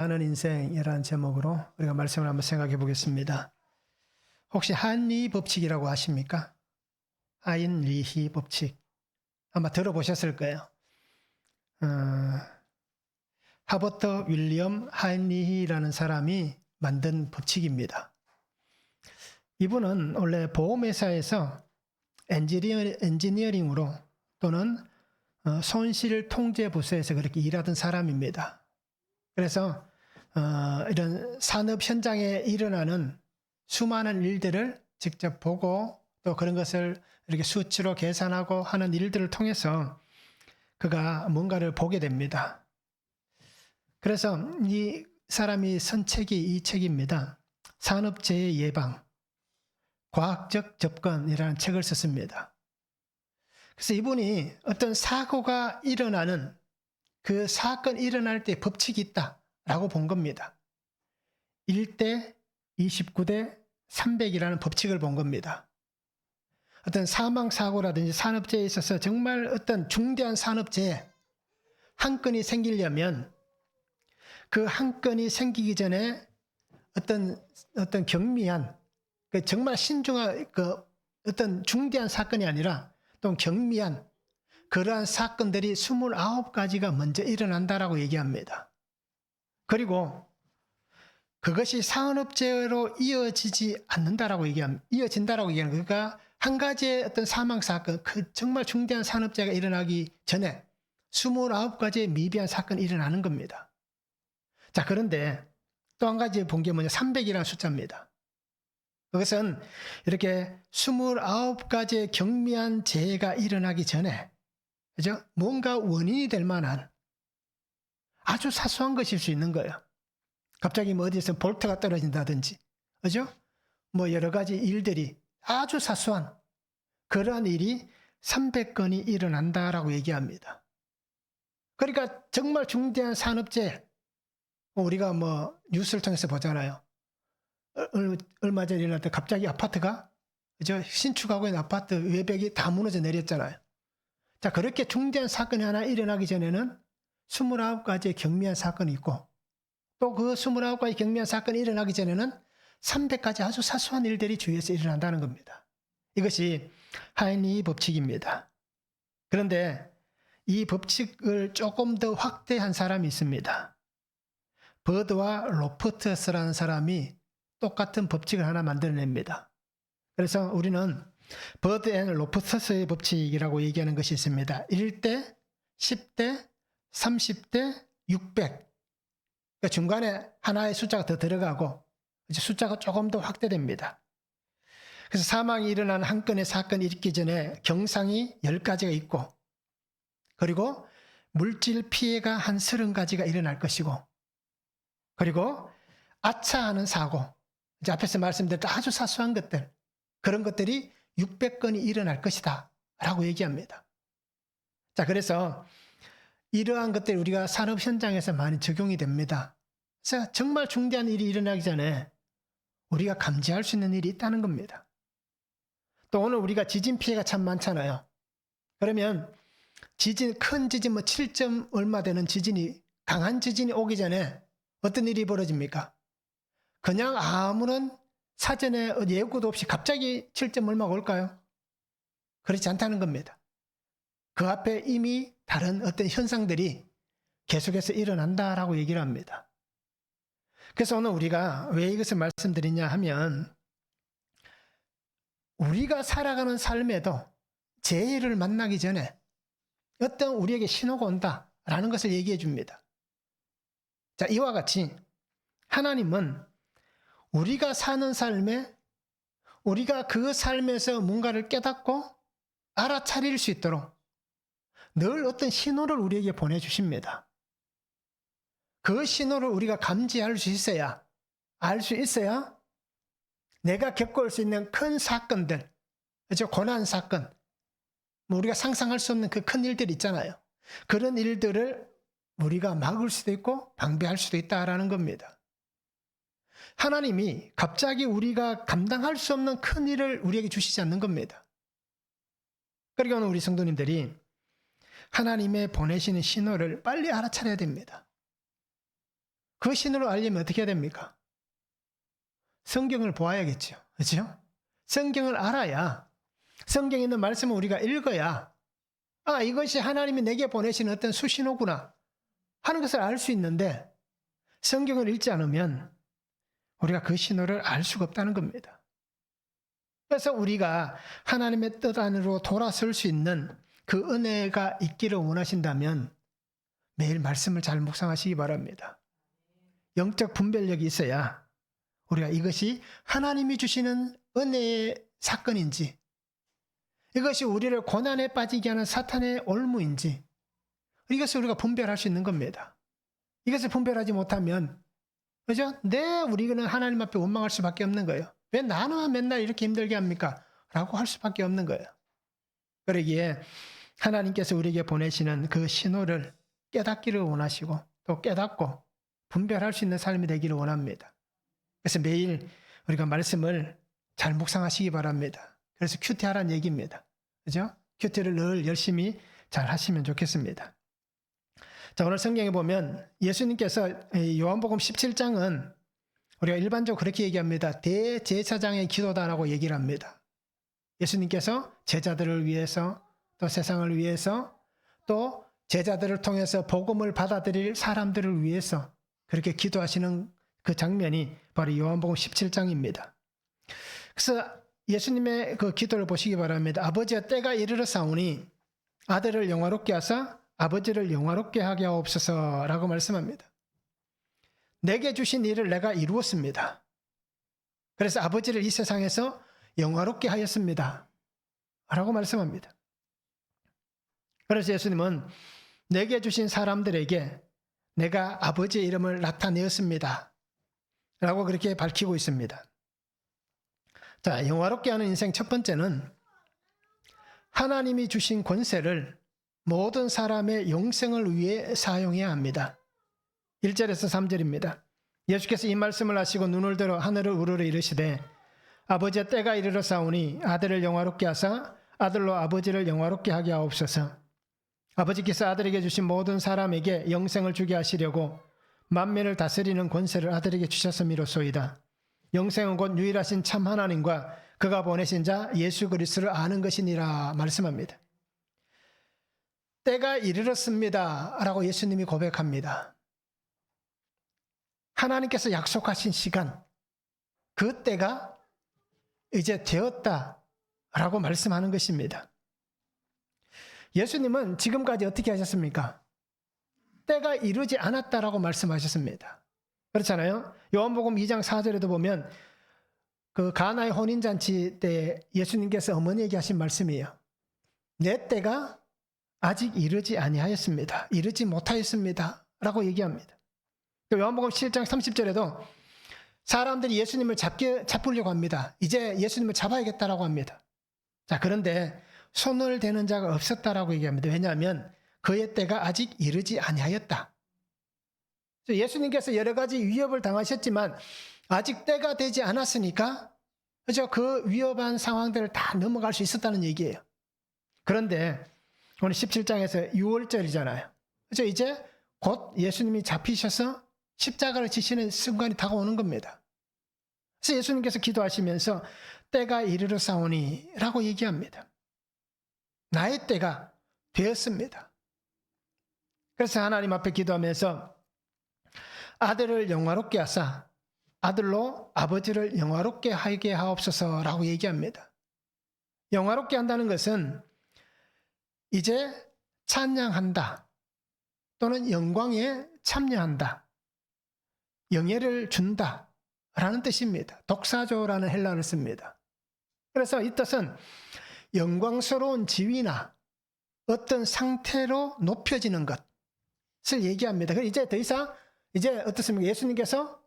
하는 인생이라는 제목으로 우리가 말씀을 한번 생각해 보겠습니다. 혹시 한리 법칙이라고 아십니까? 하인리히 법칙. 아마 들어보셨을 거예요. 하버트 윌리엄 하인리히라는 사람이 만든 법칙입니다. 이분은 원래 보험회사에서 엔지니어링으로 또는 손실 통제 부서에서 그렇게 일하던 사람입니다. 그래서 이런 산업 현장에 일어나는 수많은 일들을 직접 보고 또 그런 것을 이렇게 수치로 계산하고 하는 일들을 통해서 그가 뭔가를 보게 됩니다. 그래서 이 사람이 쓴 책이 이 책입니다. 산업재해 예방, 과학적 접근이라는 책을 썼습니다. 그래서 이분이 어떤 사고가 일어나는 그 사건이 일어날 때 법칙이 있다라고 본 겁니다. 1대 29대 300이라는 법칙을 본 겁니다. 어떤 사망사고라든지 산업재해에 있어서 정말 어떤 중대한 산업재해 한 건이 생기려면 그 한 건이 생기기 전에 어떤 경미한 정말 신중한 어떤 중대한 사건이 아니라 또 경미한 그러한 사건들이 29가지가 먼저 일어난다라고 얘기합니다. 그리고 그것이 산업재해로 이어지지 않는다라고 이어진다라고 얘기하는 그러니까 한 가지의 어떤 사망 사건, 정말 중대한 산업재해가 일어나기 전에 29가지의 미비한 사건이 일어나는 겁니다. 자, 그런데 또 한 가지 본 게 뭐냐? 300이라는 숫자입니다. 그것은 이렇게 29가지의 경미한 재해가 일어나기 전에 그죠? 뭔가 원인이 될 만한 아주 사소한 것일 수 있는 거예요. 갑자기 뭐 어디서 볼트가 떨어진다든지, 그죠? 뭐 여러 가지 일들이 아주 사소한 그러한 일이 300건이 일어난다라고 얘기합니다. 그러니까 정말 중대한 산업재해, 우리가 뭐 뉴스를 통해서 보잖아요. 얼마 전에 일어날 때 갑자기 아파트가, 그죠? 신축하고 있는 아파트 외벽이 다 무너져 내렸잖아요. 자, 그렇게 중대한 사건이 하나 일어나기 전에는 29가지의 경미한 사건이 있고 또 그 29가지 경미한 사건이 일어나기 전에는 300가지 아주 사소한 일들이 주위에서 일어난다는 겁니다. 이것이 하인리 법칙입니다. 그런데 이 법칙을 조금 더 확대한 사람이 있습니다. 버드와 로프트스라는 사람이 똑같은 법칙을 하나 만들어냅니다. 그래서 우리는 버드 앤 로프트스의 법칙이라고 얘기하는 것이 있습니다. 1대, 10대, 30대, 600. 그러니까 중간에 하나의 숫자가 더 들어가고 이제 숫자가 조금 더 확대됩니다. 그래서 사망이 일어나는 한 건의 사건이 있기 전에 경상이 10가지가 있고 그리고 물질 피해가 한 30가지가 일어날 것이고 그리고 아차하는 사고, 이제 앞에서 말씀드렸던 아주 사소한 것들, 그런 것들이 600건이 일어날 것이다 라고 얘기합니다. 자, 그래서 이러한 것들이 우리가 산업 현장에서 많이 적용이 됩니다. 그래서 정말 중대한 일이 일어나기 전에 우리가 감지할 수 있는 일이 있다는 겁니다. 또 오늘 우리가 지진 피해가 참 많잖아요. 그러면 큰 지진 7점 얼마 되는 지진이, 강한 지진이 오기 전에 어떤 일이 벌어집니까? 그냥 아무런 사전에 예고도 없이 갑자기 7점 얼마가 올까요? 그렇지 않다는 겁니다. 그 앞에 이미 다른 어떤 현상들이 계속해서 일어난다라고 얘기를 합니다. 그래서 오늘 우리가 왜 이것을 말씀드리냐 하면 우리가 살아가는 삶에도 재해를 만나기 전에 어떤 우리에게 신호가 온다라는 것을 얘기해 줍니다. 자, 이와 같이 하나님은 우리가 사는 삶에 우리가 그 삶에서 뭔가를 깨닫고 알아차릴 수 있도록 늘 어떤 신호를 우리에게 보내주십니다. 그 신호를 우리가 감지할 수 있어야, 알 수 있어야 내가 겪을 수 있는 큰 사건들, 그렇죠? 고난 사건, 우리가 상상할 수 없는 그 큰 일들 있잖아요. 그런 일들을 우리가 막을 수도 있고 방비할 수도 있다라는 겁니다. 하나님이 갑자기 우리가 감당할 수 없는 큰 일을 우리에게 주시지 않는 겁니다. 그러니까 오늘 우리 성도님들이 하나님의 보내시는 신호를 빨리 알아차려야 됩니다. 그 신호를 알려면 어떻게 해야 됩니까? 성경을 보아야겠죠. 그렇죠? 성경을 알아야, 성경에 있는 말씀을 우리가 읽어야 이것이 하나님이 내게 보내신 어떤 수신호구나 하는 것을 알 수 있는데, 성경을 읽지 않으면 우리가 그 신호를 알 수가 없다는 겁니다. 그래서 우리가 하나님의 뜻 안으로 돌아설 수 있는 그 은혜가 있기를 원하신다면 매일 말씀을 잘 묵상하시기 바랍니다. 영적 분별력이 있어야 우리가 이것이 하나님이 주시는 은혜의 사건인지, 이것이 우리를 고난에 빠지게 하는 사탄의 올무인지, 이것을 우리가 분별할 수 있는 겁니다. 이것을 분별하지 못하면, 그죠? 우리는 하나님 앞에 원망할 수밖에 없는 거예요. 왜 나는 맨날 이렇게 힘들게 합니까? 라고 할 수밖에 없는 거예요. 그러기에 하나님께서 우리에게 보내시는 그 신호를 깨닫기를 원하시고, 또 깨닫고 분별할 수 있는 삶이 되기를 원합니다. 그래서 매일 우리가 말씀을 잘 묵상하시기 바랍니다. 그래서 큐티하라는 얘기입니다. 그죠? 큐티를 늘 열심히 잘 하시면 좋겠습니다. 자, 오늘 성경에 보면 예수님께서 요한복음 17장은 우리가 일반적으로 그렇게 얘기합니다. 대제사장의 기도다라고 얘기를 합니다. 예수님께서 제자들을 위해서, 또 세상을 위해서, 또 제자들을 통해서 복음을 받아들일 사람들을 위해서 그렇게 기도하시는 그 장면이 바로 요한복음 17장입니다. 그래서 예수님의 그 기도를 보시기 바랍니다. 아버지여, 때가 이르렀사오니 아들을 영화롭게 하사 아버지를 영화롭게 하게 하옵소서라고 말씀합니다. 내게 주신 일을 내가 이루었습니다. 그래서 아버지를 이 세상에서 영화롭게 하였습니다. 라고 말씀합니다. 그래서 예수님은 내게 주신 사람들에게 내가 아버지의 이름을 나타내었습니다. 라고 그렇게 밝히고 있습니다. 자, 영화롭게 하는 인생 첫 번째는 하나님이 주신 권세를 모든 사람의 영생을 위해 사용해야 합니다. 1절에서 3절입니다. 예수께서 이 말씀을 하시고 눈을 들어 하늘을 우러러 이르시되 아버지의 때가 이르렀사오니 아들을 영화롭게 하사 아들로 아버지를 영화롭게 하게 하옵소서. 아버지께서 아들에게 주신 모든 사람에게 영생을 주게 하시려고 만민을 다스리는 권세를 아들에게 주셨음이로소이다. 영생은 곧 유일하신 참 하나님과 그가 보내신 자 예수 그리스도를 아는 것이니라 말씀합니다. 때가 이르렀습니다 라고 예수님이 고백합니다. 하나님께서 약속하신 시간, 그 때가 이제 되었다라고 말씀하는 것입니다. 예수님은 지금까지 어떻게 하셨습니까? 때가 이르지 않았다라고 말씀하셨습니다. 그렇잖아요. 요한복음 2장 4절에도 보면 그 가나의 혼인잔치 때 예수님께서 어머니에게 하신 말씀이에요. 내 때가 아직 이르지 아니하였습니다. 이르지 못하였습니다. 라고 얘기합니다. 요한복음 7장 30절에도 사람들이 예수님을 잡으려고 합니다. 이제 예수님을 잡아야겠다라고 합니다. 자, 그런데 손을 대는 자가 없었다라고 얘기합니다. 왜냐하면 그의 때가 아직 이르지 아니하였다. 예수님께서 여러 가지 위협을 당하셨지만 아직 때가 되지 않았으니까 그 위협한 상황들을 다 넘어갈 수 있었다는 얘기예요. 그런데 오늘 17장에서 6월절이잖아요. 그래서 이제 곧 예수님이 잡히셔서 십자가를 지시는 순간이 다가오는 겁니다. 그래서 예수님께서 기도하시면서 때가 이르렀사오니 라고 얘기합니다. 나의 때가 되었습니다. 그래서 하나님 앞에 기도하면서 아들을 영화롭게 하사 아들로 아버지를 영화롭게 하게 하옵소서라고 얘기합니다. 영화롭게 한다는 것은 이제 찬양한다 또는 영광에 참여한다, 영예를 준다 라는 뜻입니다. 독사조라는 헬라어를 씁니다. 그래서 이 뜻은 영광스러운 지위나 어떤 상태로 높여지는 것을 얘기합니다. 이제 더 이상 이제 어떻습니까? 예수님께서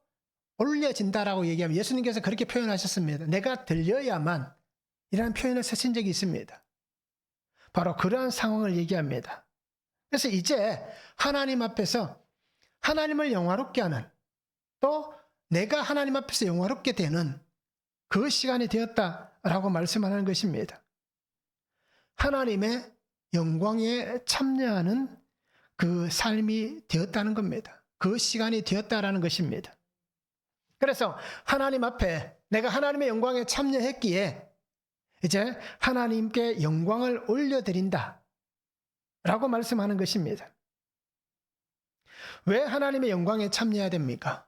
올려진다라고 얘기하면 예수님께서 그렇게 표현하셨습니다. 내가 들려야만 이라는 표현을 쓰신 적이 있습니다. 바로 그러한 상황을 얘기합니다. 그래서 이제 하나님 앞에서 하나님을 영화롭게 하는, 또 내가 하나님 앞에서 영화롭게 되는 그 시간이 되었다라고 말씀하는 것입니다. 하나님의 영광에 참여하는 그 삶이 되었다는 겁니다. 그 시간이 되었다라는 것입니다. 그래서 하나님 앞에 내가 하나님의 영광에 참여했기에 이제 하나님께 영광을 올려드린다 라고 말씀하는 것입니다. 왜 하나님의 영광에 참여해야 됩니까?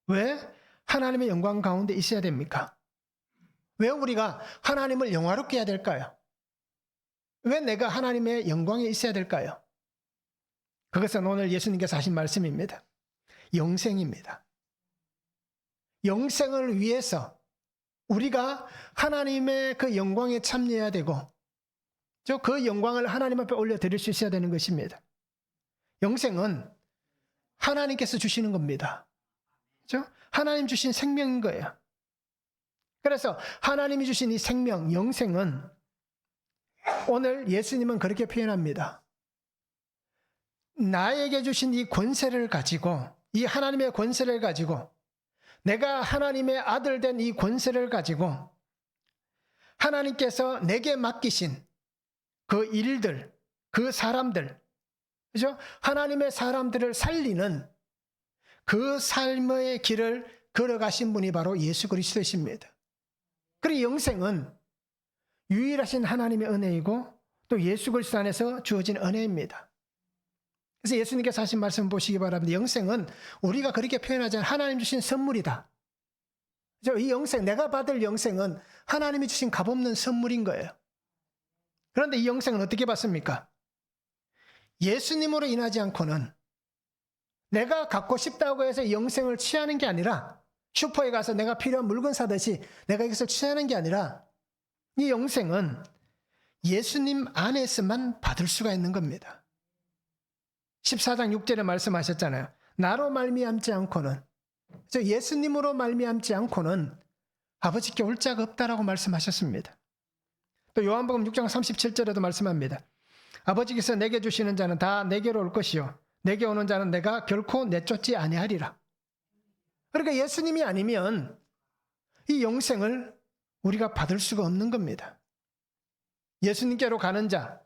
왜 하나님의 영광 가운데 있어야 됩니까? 왜 우리가 하나님을 영화롭게 해야 될까요? 왜 내가 하나님의 영광에 있어야 될까요? 그것은 오늘 예수님께서 하신 말씀입니다. 영생입니다. 영생을 위해서 우리가 하나님의 그 영광에 참여해야 되고 그 영광을 하나님 앞에 올려드릴 수 있어야 되는 것입니다. 영생은 하나님께서 주시는 겁니다. 그렇죠? 하나님 주신 생명인 거예요. 그래서 하나님이 주신 이 생명, 영생은 오늘 예수님은 그렇게 표현합니다. 나에게 주신 이 권세를 가지고, 이 하나님의 권세를 가지고, 내가 하나님의 아들 된 이 권세를 가지고 하나님께서 내게 맡기신 그 일들, 그 사람들, 그죠? 하나님의 사람들을 살리는 그 삶의 길을 걸어가신 분이 바로 예수 그리스도이십니다. 그리고 영생은 유일하신 하나님의 은혜이고 또 예수 그리스도 안에서 주어진 은혜입니다. 그래서 예수님께서 하신 말씀 보시기 바랍니다. 영생은 우리가 그렇게 표현하자면 하나님 주신 선물이다. 이 영생, 내가 받을 영생은 하나님이 주신 값없는 선물인 거예요. 그런데 이 영생은 어떻게 받습니까? 예수님으로 인하지 않고는 내가 갖고 싶다고 해서 영생을 취하는 게 아니라 슈퍼에 가서 내가 필요한 물건 사듯이 내가 이것을 취하는 게 아니라 이 영생은 예수님 안에서만 받을 수가 있는 겁니다. 14장 6절에 말씀하셨잖아요. 나로 말미암지 않고는, 예수님으로 말미암지 않고는 아버지께 올 자가 없다라고 말씀하셨습니다. 또 요한복음 6장 37절에도 말씀합니다. 아버지께서 내게 주시는 자는 다 내게로 올 것이요 내게 오는 자는 내가 결코 내쫓지 아니하리라. 그러니까 예수님이 아니면 이 영생을 우리가 받을 수가 없는 겁니다. 예수님께로 가는 자,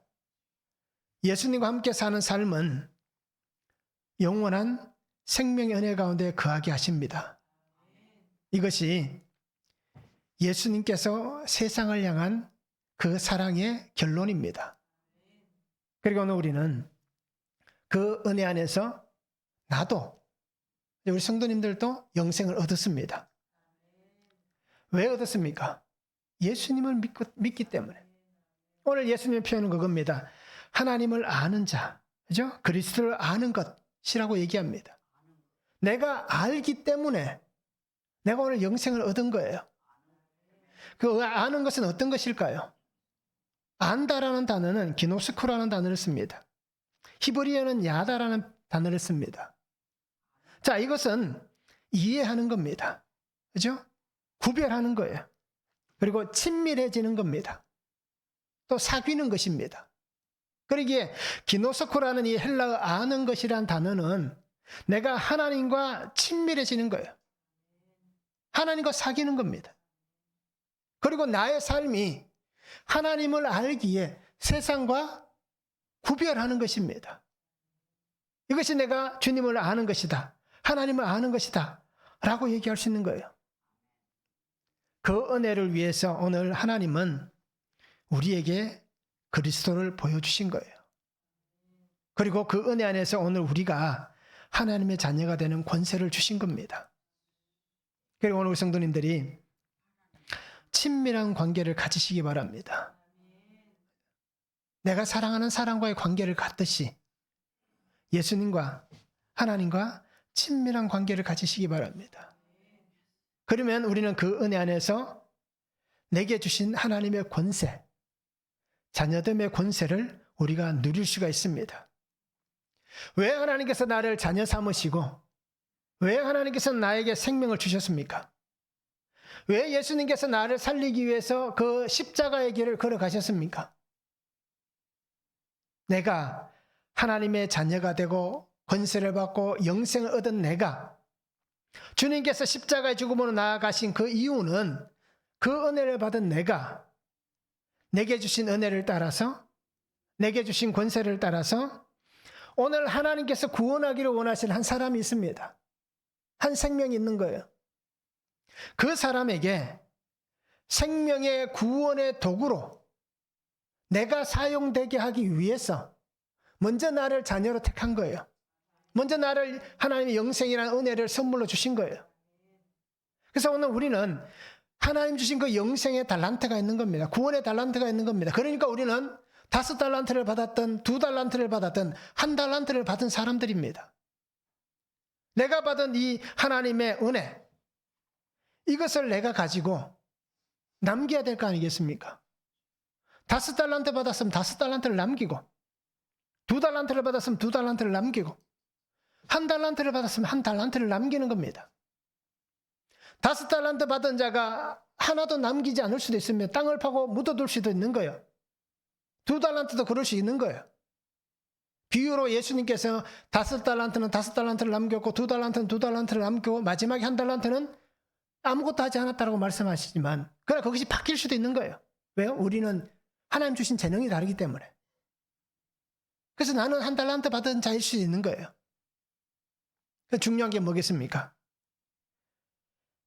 예수님과 함께 사는 삶은 영원한 생명의 은혜 가운데 거하게 하십니다. 이것이 예수님께서 세상을 향한 그 사랑의 결론입니다. 그리고 오늘 우리는 그 은혜 안에서 나도, 우리 성도님들도 영생을 얻었습니다. 왜 얻었습니까? 예수님을 믿기 때문에. 오늘 예수님의 표현은 그겁니다. 하나님을 아는 자, 그죠? 그리스도를 아는 것이라고 얘기합니다. 내가 알기 때문에 내가 오늘 영생을 얻은 거예요. 그 아는 것은 어떤 것일까요? 안다라는 단어는 기노스코라는 단어를 씁니다. 히브리어는 야다라는 단어를 씁니다. 자, 이것은 이해하는 겁니다. 그죠? 구별하는 거예요. 그리고 친밀해지는 겁니다. 또 사귀는 것입니다. 그러기에 기노스코라는 이 헬라어 아는 것이란 단어는 내가 하나님과 친밀해지는 거예요. 하나님과 사귀는 겁니다. 그리고 나의 삶이 하나님을 알기에 세상과 구별하는 것입니다. 이것이 내가 주님을 아는 것이다. 하나님을 아는 것이다. 라고 얘기할 수 있는 거예요. 그 은혜를 위해서 오늘 하나님은 우리에게 그리스도를 보여주신 거예요. 그리고 그 은혜 안에서 오늘 우리가 하나님의 자녀가 되는 권세를 주신 겁니다. 그리고 오늘 우리 성도님들이 친밀한 관계를 가지시기 바랍니다. 내가 사랑하는 사람과의 관계를 갖듯이 예수님과 하나님과 친밀한 관계를 가지시기 바랍니다. 그러면 우리는 그 은혜 안에서 내게 주신 하나님의 권세, 자녀됨의 권세를 우리가 누릴 수가 있습니다. 왜 하나님께서 나를 자녀 삼으시고 왜 하나님께서 나에게 생명을 주셨습니까? 왜 예수님께서 나를 살리기 위해서 그 십자가의 길을 걸어가셨습니까? 내가 하나님의 자녀가 되고 권세를 받고 영생을 얻은 내가 주님께서 십자가의 죽음으로 나아가신 그 이유는 그 은혜를 받은 내가 내게 주신 은혜를 따라서 내게 주신 권세를 따라서 오늘 하나님께서 구원하기를 원하시는 한 사람이 있습니다. 한 생명이 있는 거예요. 그 사람에게 생명의 구원의 도구로 내가 사용되게 하기 위해서 먼저 나를 자녀로 택한 거예요. 먼저 나를 하나님의 영생이라는 은혜를 선물로 주신 거예요. 그래서 오늘 우리는 하나님 주신 그 영생의 달란트가 있는 겁니다. 구원의 달란트가 있는 겁니다. 그러니까 우리는 5달란트를 받았던 2달란트를 받았던 1달란트를 받은 사람들입니다. 내가 받은 이 하나님의 은혜, 이것을 내가 가지고 남겨야 될 거 아니겠습니까? 5달란트 받았으면 5달란트를 남기고, 2달란트를 받았으면 2달란트를 남기고, 1달란트를 받았으면 1달란트를 남기는 겁니다. 5달란트 받은 자가 하나도 남기지 않을 수도 있습니다. 땅을 파고 묻어둘 수도 있는 거예요. 2달란트도 그럴 수 있는 거예요. 비유로 예수님께서 5달란트는 5달란트를 남겼고 2달란트는 2달란트를 남기고 마지막에 1달란트는 아무것도 하지 않았다고 말씀하시지만, 그러나 그것이 바뀔 수도 있는 거예요. 왜요? 우리는 하나님 주신 재능이 다르기 때문에. 그래서 나는 1달란트 받은 자일 수 있는 거예요. 중요한 게 뭐겠습니까?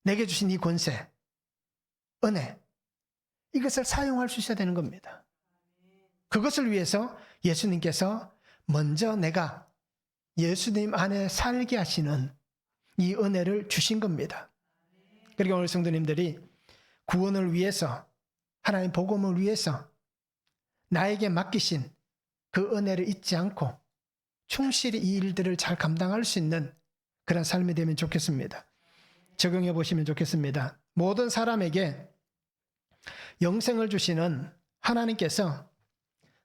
내게 주신 이 권세, 은혜, 이것을 사용할 수 있어야 되는 겁니다. 그것을 위해서 예수님께서 먼저 내가 예수님 안에 살게 하시는 이 은혜를 주신 겁니다. 그리고 오늘 성도님들이 구원을 위해서, 하나님 복음을 위해서 나에게 맡기신 그 은혜를 잊지 않고 충실히 이 일들을 잘 감당할 수 있는 그런 삶이 되면 좋겠습니다. 적용해 보시면 좋겠습니다. 모든 사람에게 영생을 주시는 하나님께서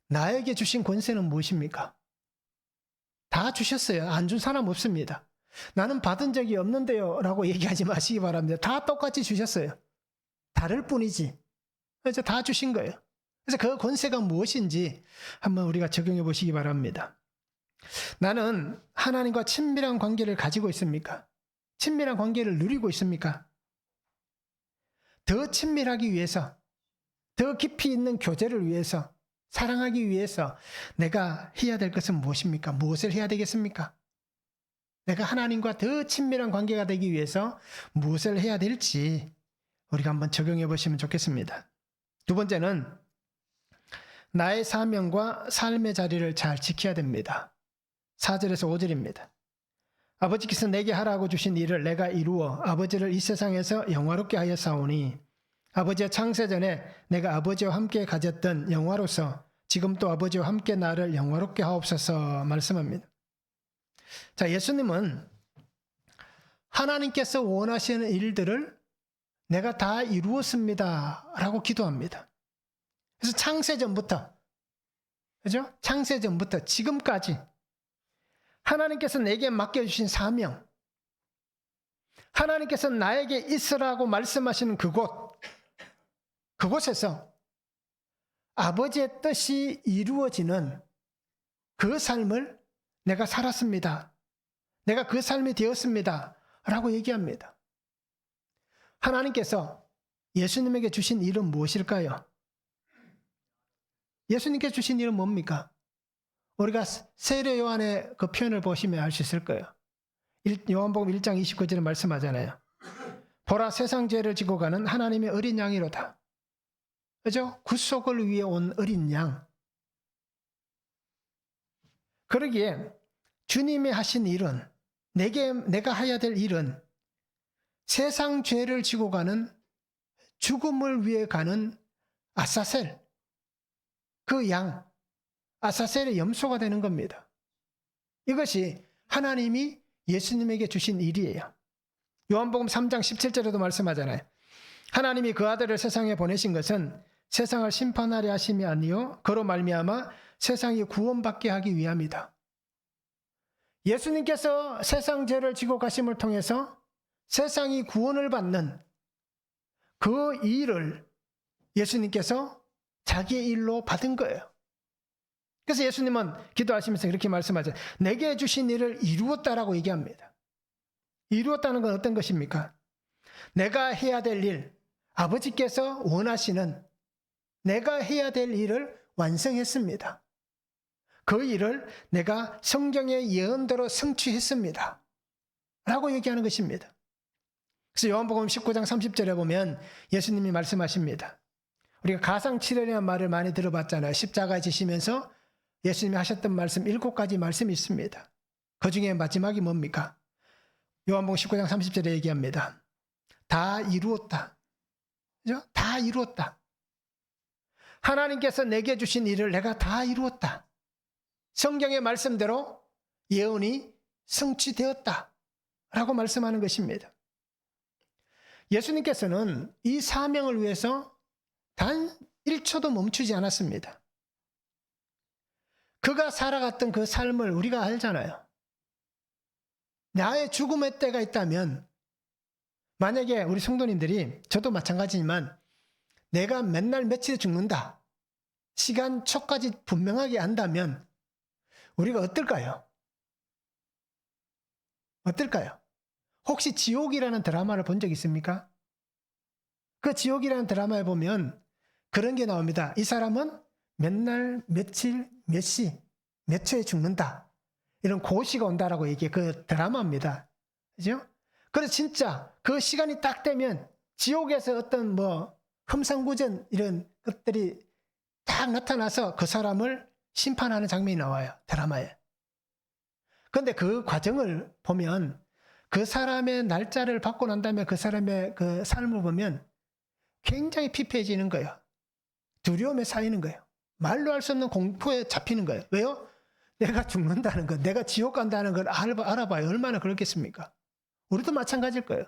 나에게 주신 권세는 무엇입니까? 다 주셨어요. 안 준 사람 없습니다. 나는 받은 적이 없는데요 라고 얘기하지 마시기 바랍니다. 다 똑같이 주셨어요. 다를 뿐이지. 그래서 다 주신 거예요. 그래서 그 권세가 무엇인지 한번 우리가 적용해 보시기 바랍니다. 나는 하나님과 친밀한 관계를 가지고 있습니까? 친밀한 관계를 누리고 있습니까? 더 친밀하기 위해서, 더 깊이 있는 교제를 위해서, 사랑하기 위해서 내가 해야 될 것은 무엇입니까? 무엇을 해야 되겠습니까? 내가 하나님과 더 친밀한 관계가 되기 위해서 무엇을 해야 될지 우리가 한번 적용해 보시면 좋겠습니다. 두 번째는 나의 사명과 삶의 자리를 잘 지켜야 됩니다. 4절에서 5절입니다. 아버지께서 내게 하라고 주신 일을 내가 이루어 아버지를 이 세상에서 영화롭게 하여 사오니 아버지의 창세전에 내가 아버지와 함께 가졌던 영화로서 지금 또 아버지와 함께 나를 영화롭게 하옵소서 말씀합니다. 자, 예수님은 하나님께서 원하시는 일들을 내가 다 이루었습니다 라고 기도합니다. 그래서 창세전부터, 그죠? 창세전부터 지금까지 하나님께서 내게 맡겨주신 사명, 하나님께서 나에게 있으라고 말씀하시는 그곳에서 아버지의 뜻이 이루어지는 그 삶을 내가 살았습니다. 내가 그 삶이 되었습니다 라고 얘기합니다. 하나님께서 예수님에게 주신 일은 무엇일까요? 예수님께 주신 일은 뭡니까? 우리가 세례 요한의 그 표현을 보시면 알 수 있을 거예요. 요한복음 1장 29절에 말씀하잖아요. 보라, 세상 죄를 지고 가는 하나님의 어린 양이로다. 그죠? 구속을 위해 온 어린 양. 그러기에 주님이 하신 일은, 내가 해야 될 일은 세상 죄를 지고 가는, 죽음을 위해 가는 아사셀, 그 양, 아사셀의 염소가 되는 겁니다. 이것이 하나님이 예수님에게 주신 일이에요. 요한복음 3장 17절에도 말씀하잖아요. 하나님이 그 아들을 세상에 보내신 것은 세상을 심판하려 하심이 아니요 그로 말미암아 세상이 구원받게 하기 위함이다. 예수님께서 세상 죄를 지고 가심을 통해서 세상이 구원을 받는 그 일을 예수님께서 자기의 일로 받은 거예요. 그래서 예수님은 기도하시면서 이렇게 말씀하죠. 내게 주신 일을 이루었다라고 얘기합니다. 이루었다는 건 어떤 것입니까? 내가 해야 될 일, 아버지께서 원하시는 내가 해야 될 일을 완성했습니다. 그 일을 내가 성경의 예언대로 성취했습니다. 라고 얘기하는 것입니다. 그래서 요한복음 19장 30절에 보면 예수님이 말씀하십니다. 우리가 가상칠언이라는 말을 많이 들어봤잖아요. 십자가에 지시면서 예수님이 하셨던 말씀 7가지 말씀이 있습니다. 그 중에 마지막이 뭡니까? 요한복음 19장 30절에 얘기합니다. 다 이루었다. 그죠? 다 이루었다. 하나님께서 내게 주신 일을 내가 다 이루었다. 성경의 말씀대로 예언이 성취되었다. 라고 말씀하는 것입니다. 예수님께서는 이 사명을 위해서 단 1초도 멈추지 않았습니다. 그가 살아갔던 그 삶을 우리가 알잖아요. 나의 죽음의 때가 있다면, 만약에 우리 성도님들이, 저도 마찬가지지만 내가 맨날 며칠에 죽는다, 시간 초까지 분명하게 안다면 우리가 어떨까요? 어떨까요? 혹시 지옥이라는 드라마를 본 적 있습니까? 그 지옥이라는 드라마에 보면 그런 게 나옵니다. 이 사람은 맨날 며칠, 몇 시, 몇 초에 죽는다. 이런 고시가 온다라고 얘기해. 그 드라마입니다. 그죠? 그래서 진짜 그 시간이 딱 되면 지옥에서 어떤 흠상구전 이런 것들이 딱 나타나서 그 사람을 심판하는 장면이 나와요. 드라마에. 그런데 그 과정을 보면 그 사람의 날짜를 받고 난 다음에 그 사람의 그 삶을 보면 굉장히 피폐해지는 거예요. 두려움에 쌓이는 거예요. 말로 할 수 없는 공포에 잡히는 거예요. 왜요? 내가 죽는다는 것, 내가 지옥 간다는 걸 알아봐요. 얼마나 그렇겠습니까? 우리도 마찬가지일 거예요.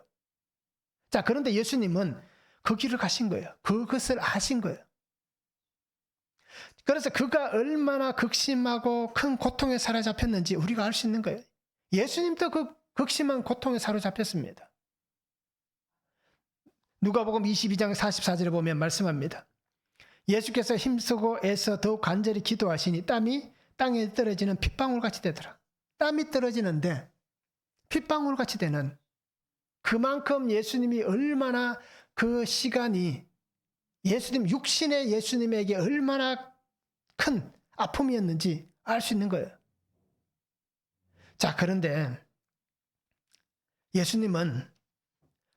자, 그런데 예수님은 그 길을 가신 거예요. 그것을 아신 거예요. 그래서 그가 얼마나 극심하고 큰 고통에 사로잡혔는지 우리가 알 수 있는 거예요. 예수님도 그 극심한 고통에 사로잡혔습니다. 누가복음 22장 44절에 보면 말씀합니다. 예수께서 힘쓰고 애써 더욱 간절히 기도하시니 땀이 땅에 떨어지는 핏방울같이 되더라. 땀이 떨어지는데 핏방울같이 되는, 그만큼 예수님이 얼마나 그 시간이 육신의 예수님에게 얼마나 큰 아픔이었는지 알 수 있는 거예요. 자, 그런데 예수님은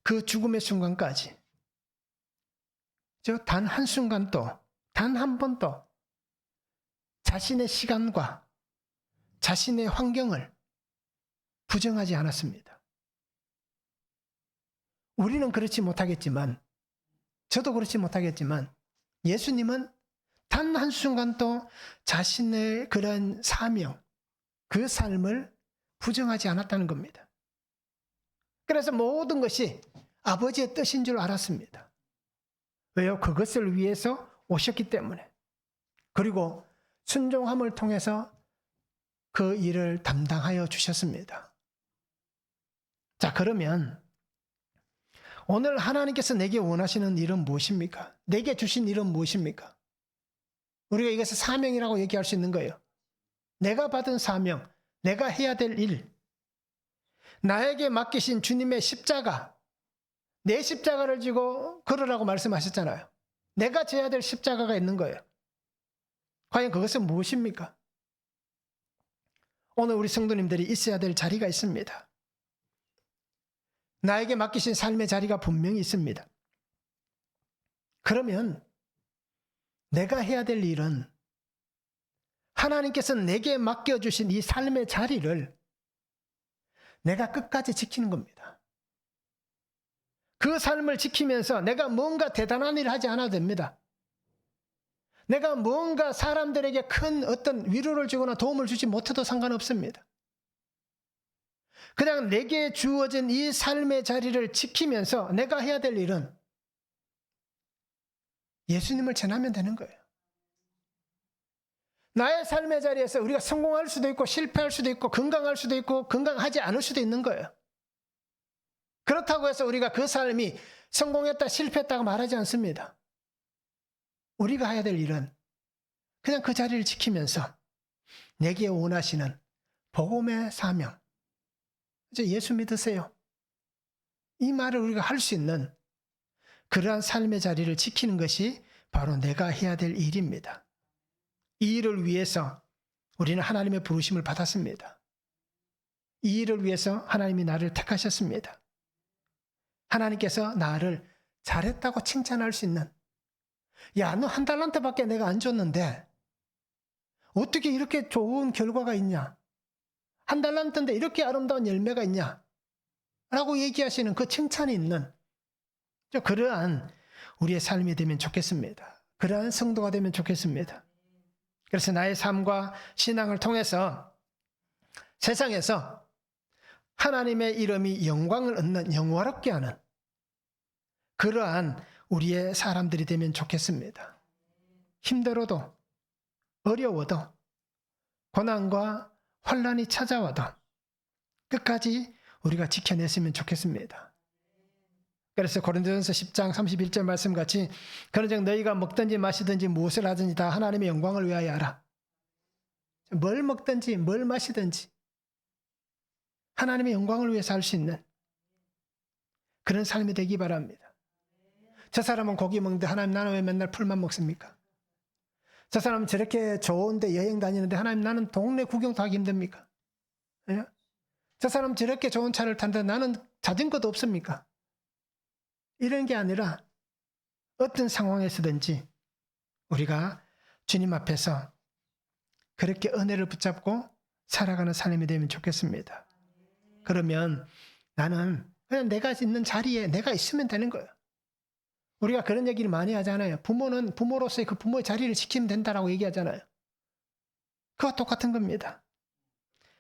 그 죽음의 순간까지 단 한순간도, 단 한 번도 자신의 시간과 자신의 환경을 부정하지 않았습니다. 우리는 그렇지 못하겠지만, 저도 그렇지 못하겠지만 예수님은 단 한순간도 자신의 그런 사명, 그 삶을 부정하지 않았다는 겁니다. 그래서 모든 것이 아버지의 뜻인 줄 알았습니다. 왜요? 그것을 위해서 오셨기 때문에. 그리고 순종함을 통해서 그 일을 담당하여 주셨습니다. 자, 그러면 오늘 하나님께서 내게 원하시는 일은 무엇입니까? 내게 주신 일은 무엇입니까? 우리가 이것을 사명이라고 얘기할 수 있는 거예요. 내가 받은 사명, 내가 해야 될 일, 나에게 맡기신 주님의 십자가, 내 십자가를 지고 걸으라고 말씀하셨잖아요. 내가 져야 될 십자가가 있는 거예요. 과연 그것은 무엇입니까? 오늘 우리 성도님들이 있어야 될 자리가 있습니다. 나에게 맡기신 삶의 자리가 분명히 있습니다. 그러면 내가 해야 될 일은 하나님께서 내게 맡겨주신 이 삶의 자리를 내가 끝까지 지키는 겁니다. 그 삶을 지키면서 내가 뭔가 대단한 일을 하지 않아도 됩니다. 내가 뭔가 사람들에게 큰 어떤 위로를 주거나 도움을 주지 못해도 상관없습니다. 그냥 내게 주어진 이 삶의 자리를 지키면서 내가 해야 될 일은 예수님을 전하면 되는 거예요. 나의 삶의 자리에서 우리가 성공할 수도 있고 실패할 수도 있고 건강할 수도 있고 건강하지 않을 수도 있는 거예요. 그렇다고 해서 우리가 그 삶이 성공했다 실패했다고 말하지 않습니다. 우리가 해야 될 일은 그냥 그 자리를 지키면서 내게 원하시는 복음의 사명, 이제 예수 믿으세요, 이 말을 우리가 할 수 있는 그러한 삶의 자리를 지키는 것이 바로 내가 해야 될 일입니다. 이 일을 위해서 우리는 하나님의 부르심을 받았습니다. 이 일을 위해서 하나님이 나를 택하셨습니다. 하나님께서 나를 잘했다고 칭찬할 수 있는, 야, 너 1달란트밖에 내가 안 줬는데 어떻게 이렇게 좋은 결과가 있냐? 1달란트인데 이렇게 아름다운 열매가 있냐? 라고 얘기하시는 그 칭찬이 있는 그러한 우리의 삶이 되면 좋겠습니다. 그러한 성도가 되면 좋겠습니다. 그래서 나의 삶과 신앙을 통해서 세상에서 하나님의 이름이 영광을 얻는, 영화롭게 하는 그러한 우리의 사람들이 되면 좋겠습니다. 힘들어도, 어려워도, 고난과 환난이 찾아와도 끝까지 우리가 지켜냈으면 좋겠습니다. 그래서 고린도전서 10장 31절 말씀같이 그런즉 너희가 먹든지 마시든지 무엇을 하든지 다 하나님의 영광을 위하여 하라. 뭘 먹든지 뭘 마시든지 하나님의 영광을 위해서 할 수 있는 그런 삶이 되기 바랍니다. 저 사람은 고기 먹는데 하나님 나는 왜 맨날 풀만 먹습니까? 저 사람은 저렇게 좋은데 여행 다니는데 하나님 나는 동네 구경도 하기 힘듭니까? 예? 저 사람 저렇게 좋은 차를 탄데 나는 자전거도 없습니까? 이런 게 아니라 어떤 상황에서든지 우리가 주님 앞에서 그렇게 은혜를 붙잡고 살아가는 삶이 되면 좋겠습니다. 그러면 나는 그냥 내가 있는 자리에 내가 있으면 되는 거예요. 우리가 그런 얘기를 많이 하잖아요. 부모는 부모로서의 그 부모의 자리를 지키면 된다라고 얘기하잖아요. 그와 똑같은 겁니다.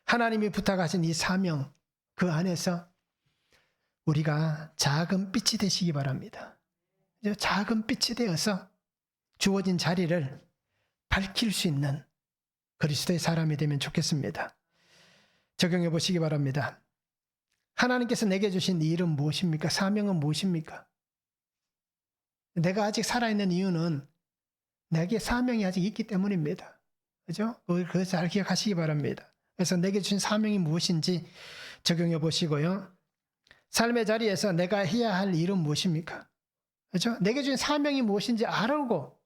하나님이 부탁하신 이 사명, 그 안에서 우리가 작은 빛이 되시기 바랍니다. 작은 빛이 되어서 주어진 자리를 밝힐 수 있는 그리스도의 사람이 되면 좋겠습니다. 적용해 보시기 바랍니다. 하나님께서 내게 주신 이 일은 무엇입니까? 사명은 무엇입니까? 내가 아직 살아있는 이유는 내게 사명이 아직 있기 때문입니다. 그죠? 그걸 잘 기억하시기 바랍니다. 그래서 내게 주신 사명이 무엇인지 적용해 보시고요. 삶의 자리에서 내가 해야 할 일은 무엇입니까? 그죠? 내게 주신 사명이 무엇인지 알고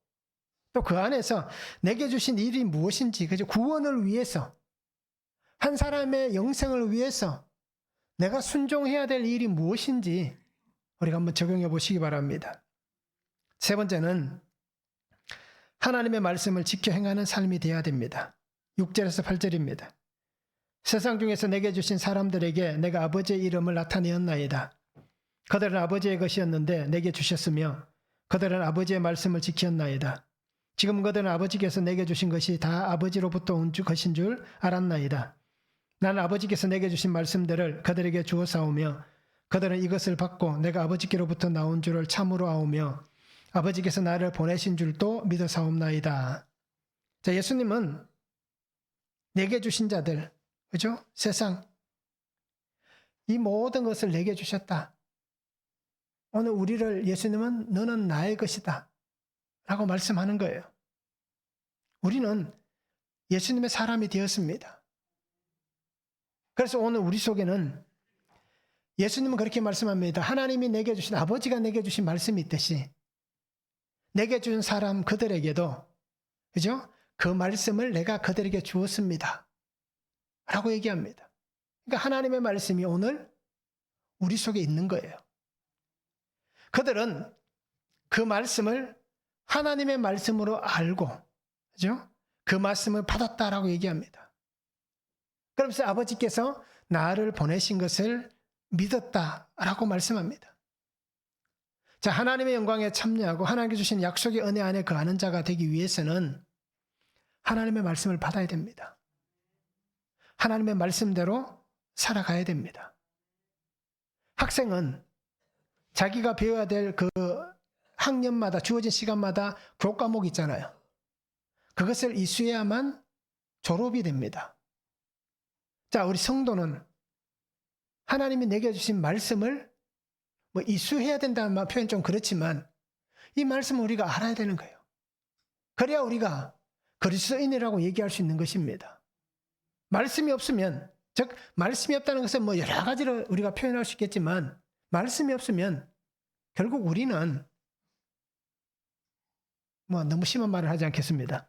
또 그 안에서 내게 주신 일이 무엇인지, 그죠? 구원을 위해서, 한 사람의 영생을 위해서 내가 순종해야 될 일이 무엇인지 우리가 한번 적용해 보시기 바랍니다. 세 번째는 하나님의 말씀을 지켜 행하는 삶이 되어야 됩니다. 6절에서 8절입니다. 세상 중에서 내게 주신 사람들에게 내가 아버지의 이름을 나타내었나이다. 그들은 아버지의 것이었는데 내게 주셨으며 그들은 아버지의 말씀을 지켰나이다. 지금 그들은 아버지께서 내게 주신 것이 다 아버지로부터 온 것인 줄 알았나이다. 나는 아버지께서 내게 주신 말씀들을 그들에게 주어 사오며 그들은 이것을 받고 내가 아버지께로부터 나온 줄을 참으로 아오며 아버지께서 나를 보내신 줄도 믿어 사옵나이다. 자, 예수님은 내게 주신 자들, 그죠? 세상, 이 모든 것을 내게 주셨다. 오늘 우리를 예수님은 너는 나의 것이다 라고 말씀하는 거예요. 우리는 예수님의 사람이 되었습니다. 그래서 오늘 우리 속에는 예수님은 그렇게 말씀합니다. 하나님이 내게 주신, 아버지가 내게 주신 말씀이 있듯이 내게 준 사람 그들에게도, 그죠? 그 말씀을 내가 그들에게 주었습니다 라고 얘기합니다. 그러니까 하나님의 말씀이 오늘 우리 속에 있는 거예요. 그들은 그 말씀을 하나님의 말씀으로 알고, 그죠? 그 말씀을 받았다라고 얘기합니다. 그러면서 아버지께서 나를 보내신 것을 믿었다라고 말씀합니다. 자, 하나님의 영광에 참여하고 하나님께 주신 약속의 은혜 안에 거하는 자가 되기 위해서는 하나님의 말씀을 받아야 됩니다. 하나님의 말씀대로 살아가야 됩니다. 학생은 자기가 배워야 될 그 학년마다 주어진 시간마다 교과목이 있잖아요. 그것을 이수해야만 졸업이 됩니다. 자, 우리 성도는 하나님이 내게 주신 말씀을 이수해야 된다는 표현 좀 그렇지만 이 말씀을 우리가 알아야 되는 거예요. 그래야 우리가 그리스도인이라고 얘기할 수 있는 것입니다. 말씀이 없으면, 즉 말씀이 없다는 것은 여러 가지로 우리가 표현할 수 있겠지만 말씀이 없으면 결국 우리는 너무 심한 말을 하지 않겠습니다.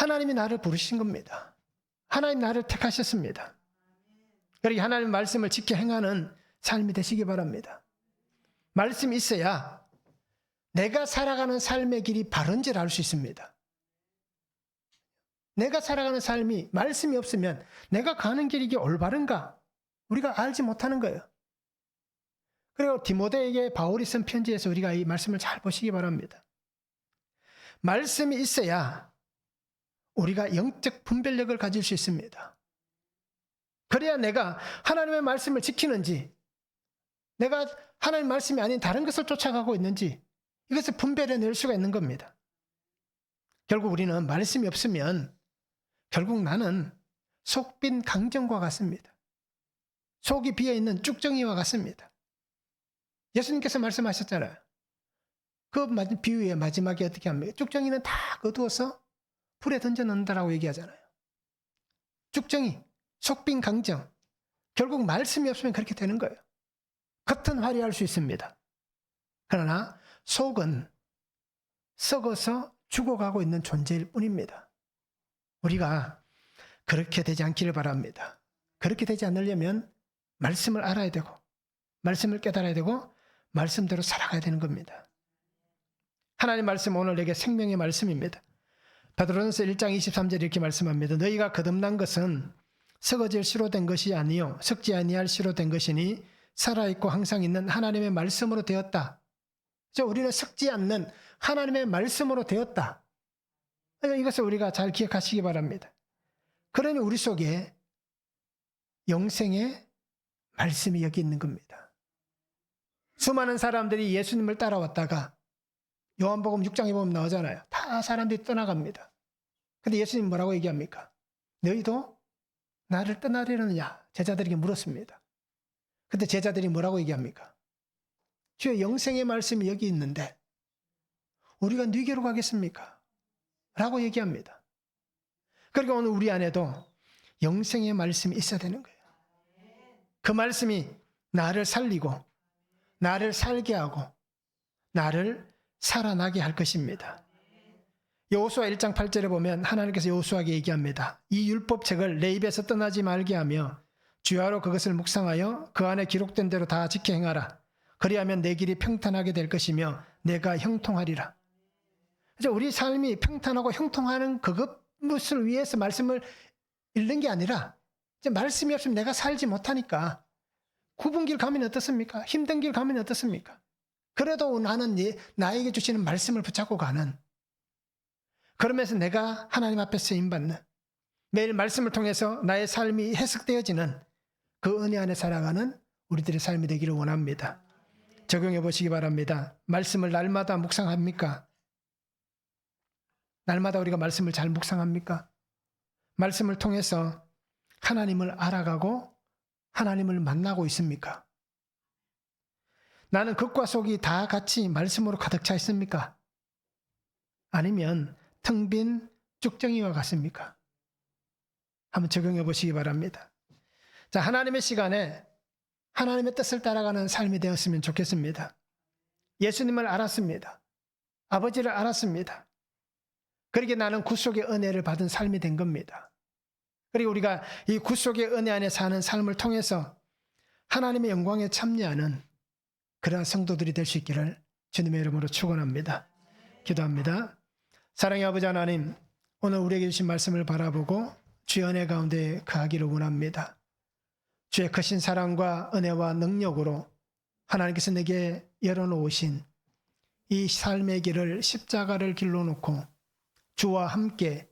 하나님이 나를 부르신 겁니다. 하나님 나를 택하셨습니다. 그러기 하나님 말씀을 지켜 행하는 삶이 되시기 바랍니다. 말씀이 있어야 내가 살아가는 삶의 길이 바른지를 알 수 있습니다. 내가 살아가는 삶이 말씀이 없으면 내가 가는 길이 이게 올바른가 우리가 알지 못하는 거예요. 그리고 디모데에게 바울이 쓴 편지에서 우리가 이 말씀을 잘 보시기 바랍니다. 말씀이 있어야 우리가 영적 분별력을 가질 수 있습니다. 그래야 내가 하나님의 말씀을 지키는지 내가 하나님 말씀이 아닌 다른 것을 쫓아가고 있는지 이것을 분별해낼 수가 있는 겁니다. 결국 우리는 말씀이 없으면 결국 나는 속 빈 강정과 같습니다. 속이 비어있는 쭉정이와 같습니다. 예수님께서 말씀하셨잖아요. 그 비유의 마지막에 어떻게 합니까? 쭉정이는 다 거두어서 불에 던져놓는다라고 얘기하잖아요. 쭉정이, 속 빈 강정. 결국 말씀이 없으면 그렇게 되는 거예요. 겉은 화려할 수 있습니다. 그러나 속은 썩어서 죽어가고 있는 존재일 뿐입니다. 우리가 그렇게 되지 않기를 바랍니다. 그렇게 되지 않으려면 말씀을 알아야 되고 말씀을 깨달아야 되고 말씀대로 살아가야 되는 겁니다. 하나님 말씀 오늘 내게 생명의 말씀입니다. 베드로전서 1장 23절 이렇게 말씀합니다. 너희가 거듭난 것은 썩어질 씨로 된 것이 아니요 썩지 아니할 씨로 된 것이니 살아있고 항상 있는 하나님의 말씀으로 되었다. 우리는 썩지 않는 하나님의 말씀으로 되었다. 이것을 우리가 잘 기억하시기 바랍니다. 그러니 우리 속에 영생의 말씀이 여기 있는 겁니다. 수많은 사람들이 예수님을 따라왔다가 요한복음 6장에 보면 나오잖아요. 다 사람들이 떠나갑니다. 근데 예수님 뭐라고 얘기합니까? 너희도 나를 떠나려느냐? 제자들에게 물었습니다. 근데 제자들이 뭐라고 얘기합니까? 주의 영생의 말씀이 여기 있는데 우리가 네게로 가겠습니까? 라고 얘기합니다. 그러니까 오늘 우리 안에도 영생의 말씀이 있어야 되는 거예요. 그 말씀이 나를 살리고 나를 살게 하고 나를 살아나게 할 것입니다. 여호수아 1장 8절에 보면 하나님께서 여호수아에게 얘기합니다. 이 율법책을 내 입에서 떠나지 말게 하며 주야로 그것을 묵상하여 그 안에 기록된 대로 다 지켜 행하라. 그리하면 내 길이 평탄하게 될 것이며 내가 형통하리라. 우리 삶이 평탄하고 형통하는 그것을 위해서 말씀을 읽는 게 아니라 말씀이 없으면 내가 살지 못하니까 굽은 길 가면 어떻습니까? 힘든 길 가면 어떻습니까? 그래도 나는 나에게 주시는 말씀을 붙잡고 가는, 그러면서 내가 하나님 앞에 쓰임받는, 매일 말씀을 통해서 나의 삶이 해석되어지는 그 은혜 안에 살아가는 우리들의 삶이 되기를 원합니다. 적용해 보시기 바랍니다. 말씀을 날마다 묵상합니까? 날마다 우리가 말씀을 잘 묵상합니까? 말씀을 통해서 하나님을 알아가고 하나님을 만나고 있습니까? 나는 겉과 속이 다 같이 말씀으로 가득 차 있습니까? 아니면 텅 빈 쭉정이와 같습니까? 한번 적용해 보시기 바랍니다. 자, 하나님의 시간에 하나님의 뜻을 따라가는 삶이 되었으면 좋겠습니다. 예수님을 알았습니다. 아버지를 알았습니다. 그러기에 나는 구속의 은혜를 받은 삶이 된 겁니다. 그리고 우리가 이 구속의 은혜 안에 사는 삶을 통해서 하나님의 영광에 참여하는 그러한 성도들이 될 수 있기를 주님의 이름으로 축원합니다. 기도합니다. 사랑의 아버지 하나님, 오늘 우리에게 주신 말씀을 바라보고 주의 은혜 가운데 거하기를 원합니다. 주의 크신 사랑과 은혜와 능력으로 하나님께서 내게 열어놓으신 이 삶의 길을, 십자가를 길로 놓고 주와 함께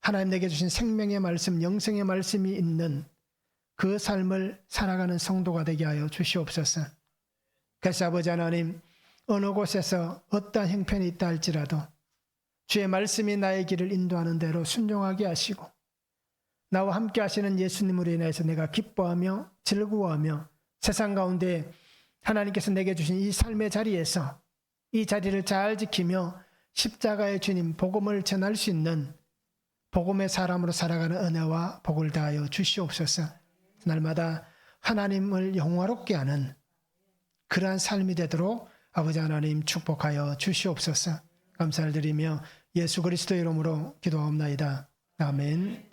하나님 내게 주신 생명의 말씀, 영생의 말씀이 있는 그 삶을 살아가는 성도가 되게 하여 주시옵소서. 그래서 아버지 하나님, 어느 곳에서 어떠한 형편이 있다 할지라도 주의 말씀이 나의 길을 인도하는 대로 순종하게 하시고 나와 함께 하시는 예수님으로 인해서 내가 기뻐하며 즐거워하며 세상 가운데 하나님께서 내게 주신 이 삶의 자리에서 이 자리를 잘 지키며 십자가의 주님 복음을 전할 수 있는 복음의 사람으로 살아가는 은혜와 복을 다하여 주시옵소서. 날마다 하나님을 영화롭게 하는 그러한 삶이 되도록 아버지 하나님 축복하여 주시옵소서. 감사를 드리며 예수 그리스도의 이름으로 기도하옵나이다. 아멘.